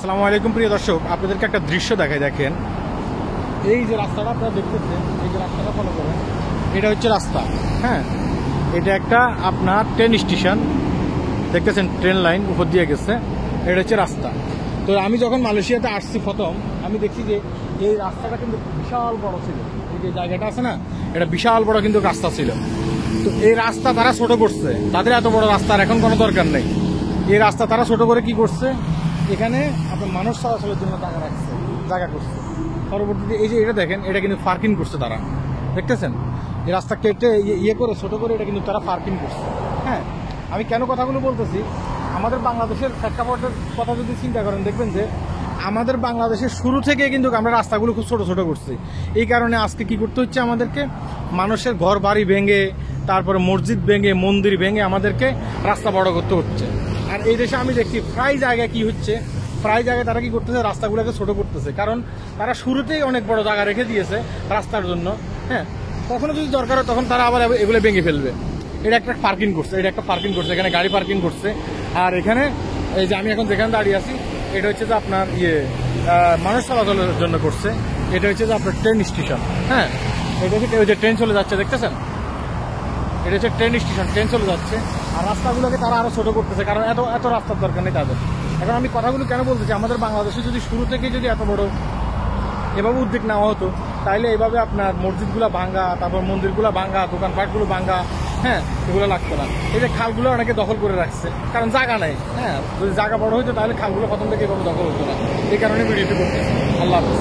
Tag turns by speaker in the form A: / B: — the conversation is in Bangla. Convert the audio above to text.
A: আসসালামু আলাইকুম প্রিয় দর্শক, আপনাদেরকে একটা দৃশ্য দেখাই। দেখেন, এই যে রাস্তাটা আপনারা দেখতেছেন, এই যে রাস্তাটা ফলো করেন, এটা হচ্ছে রাস্তা। হ্যাঁ, এটা একটা আপনার ট্রেন স্টেশন দেখতেছেন, ট্রেন লাইন উপর দিয়ে গেছে, এটা হচ্ছে রাস্তা। তো আমি যখন মালয়েশিয়াতে আসছি প্রথম, আমি দেখছি যে এই রাস্তাটা কিন্তু বিশাল বড় ছিল। এই যে জায়গাটা আছে না, এটা বিশাল বড় কিন্তু রাস্তা ছিল। তো এই রাস্তা তারা ছোট করছে, তাদের এত বড় রাস্তার এখন কোনো দরকার নেই। এই রাস্তা তারা ছোট করে কি করছে, এখানে আপনার মানুষ চলাচলের জন্য জায়গা করছে। পরবর্তীতে এই যে এটা দেখেন, এটা কিন্তু পার্কিং করছে তারা, দেখতেছেন। এই রাস্তা কেটে ইয়ে করে ছোট করে এটা কিন্তু তারা পার্কিং করছে। হ্যাঁ, আমি কেন কথাগুলো বলতেছি, আমাদের বাংলাদেশের প্রেক্ষাপটের কথা যদি চিন্তা করেন, দেখবেন যে আমাদের বাংলাদেশের শুরু থেকে কিন্তু আমরা রাস্তাগুলো খুব ছোট ছোট করছি। এই কারণে আজকে কি করতে হচ্ছে আমাদেরকে, মানুষের ঘর বাড়ি ভেঙে, তারপরে মসজিদ ভেঙে, মন্দির ভেঙে আমাদেরকে রাস্তা বড় করতে হচ্ছে। আর এই দেশে আমি দেখছি প্রায় জায়গায় কি হচ্ছে, প্রায় জায়গায় তারা কি করতেছে, রাস্তাগুলোকে ছোট করতেছে। কারণ তারা শুরুতেই অনেক বড় জায়গা রেখে দিয়েছে রাস্তার জন্য। হ্যাঁ, কখনো যদি দরকার হয় তখন তারা আবার এগুলো ভেঙে ফেলবে। এটা একটা পার্কিং করছে, এখানে গাড়ি পার্কিং করছে। আর এখানে এই যে আমি এখন যেখানে দাঁড়িয়ে আছি, এটা হচ্ছে যে আপনার মানুষ চলাচলের জন্য করছে। এটা হচ্ছে যে আপনার ট্রেন স্টেশন। হ্যাঁ, এটা হচ্ছে ওই যে ট্রেন চলে যাচ্ছে, দেখতেছেন, এটা হচ্ছে ট্রেন স্টেশন, ট্রেন চলে যাচ্ছে। আর রাস্তাগুলোকে তারা আরো ছোট করতেছে, কারণ এত এত রাস্তার দরকার নেই তাদের। এখন আমি কথাগুলো কেন বলতেছি, আমাদের বাংলাদেশে যদি শুরু থেকে যদি এত বড় এভাবে উদ্যোগ নেওয়া হতো, তাইলে এইভাবে আপনার মসজিদগুলো ভাঙ্গা, তারপর মন্দিরগুলো ভাঙ্গা, দোকানপাটগুলো ভাঙ্গা, হ্যাঁ, এগুলো লাগতো না। এই যে খালগুলো অনেকে দখল করে রাখছে, কারণ জায়গা নেই। হ্যাঁ, যদি জায়গা বড় হইতো তাহলে খালগুলো প্রথম থেকে এভাবে দখল হতো না। এই কারণে ভিডিওটি করতেছি। আল্লাহ হাফেজ।